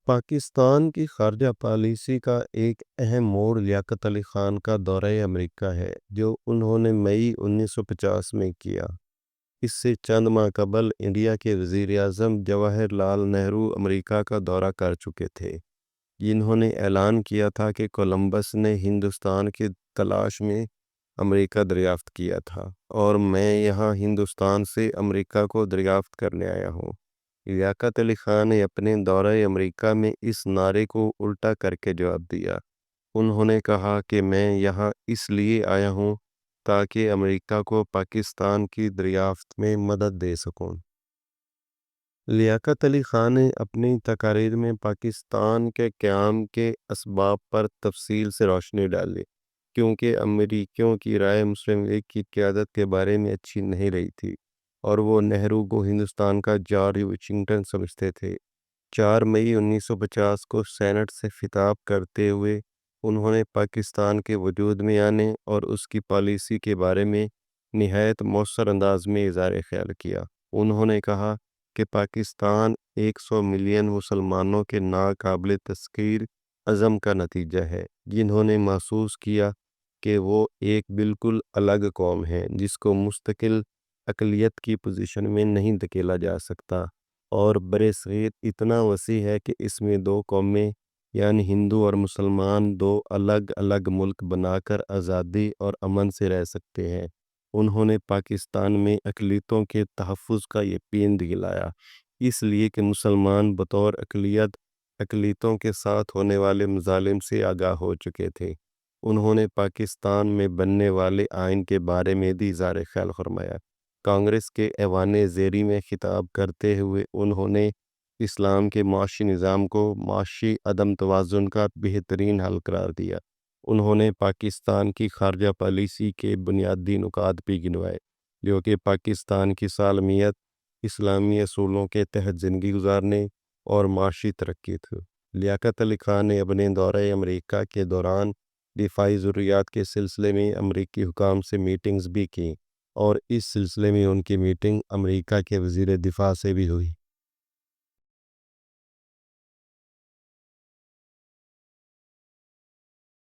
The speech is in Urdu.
پاکستان کی خارجہ پالیسی کا ایک اہم موڑ لیاقت علی خان کا دورہ امریکہ ہے جو انہوں نے مئی 1950 میں کیا۔ اس سے چند ماہ قبل انڈیا کے وزیر اعظم جواہر لال نہرو امریکہ کا دورہ کر چکے تھے، جنہوں نے اعلان کیا تھا کہ کولمبس نے ہندوستان کی تلاش میں امریکہ دریافت کیا تھا اور میں یہاں ہندوستان سے امریکہ کو دریافت کرنے آیا ہوں۔ لیاقت علی خان نے اپنے دورہ امریکہ میں اس نعرے کو الٹا کر کے جواب دیا۔ انہوں نے کہا کہ میں یہاں اس لیے آیا ہوں تاکہ امریکہ کو پاکستان کی دریافت میں مدد دے سکوں۔ لیاقت علی خان نے اپنی تقاریر میں پاکستان کے قیام کے اسباب پر تفصیل سے روشنی ڈالی، کیونکہ امریکیوں کی رائے مسلم لیگ کی قیادت کے بارے میں اچھی نہیں رہی تھی اور وہ نہرو کو ہندوستان کا جارج واشنگٹن سمجھتے تھے۔ 4 مئی 1950 کو سینٹ سے خطاب کرتے ہوئے انہوں نے پاکستان کے وجود میں آنے اور اس کی پالیسی کے بارے میں نہایت مؤثر انداز میں اظہار خیال کیا۔ انہوں نے کہا کہ پاکستان 100 ملین مسلمانوں کے ناقابل تسخیر عزم کا نتیجہ ہے، جنہوں نے محسوس کیا کہ وہ ایک بالکل الگ قوم ہے جس کو مستقل اقلیت کی پوزیشن میں نہیں دھکیلا جا سکتا، اور برصغیر اتنا وسیع ہے کہ اس میں دو قومیں یعنی ہندو اور مسلمان دو الگ الگ ملک بنا کر آزادی اور امن سے رہ سکتے ہیں۔ انہوں نے پاکستان میں اقلیتوں کے تحفظ کا یقین دلایا، اس لیے کہ مسلمان بطور اقلیت اقلیتوں کے ساتھ ہونے والے مظالم سے آگاہ ہو چکے تھے۔ انہوں نے پاکستان میں بننے والے آئین کے بارے میں بھی اظہار خیال فرمایا۔ کانگریس کے ایوان زیری میں خطاب کرتے ہوئے انہوں نے اسلام کے معاشی نظام کو معاشی عدم توازن کا بہترین حل قرار دیا۔ انہوں نے پاکستان کی خارجہ پالیسی کے بنیادی نکات بھی گنوائے، جو کہ پاکستان کی سالمیت، اسلامی اصولوں کے تحت زندگی گزارنے اور معاشی ترقی تھی۔ لیاقت علی خان نے اپنے دورہ امریکہ کے دوران دفاعی ضروریات کے سلسلے میں امریکی حکام سے میٹنگز بھی کیں، اور اس سلسلے میں ان کی میٹنگ امریکہ کے وزیر دفاع سے بھی ہوئی۔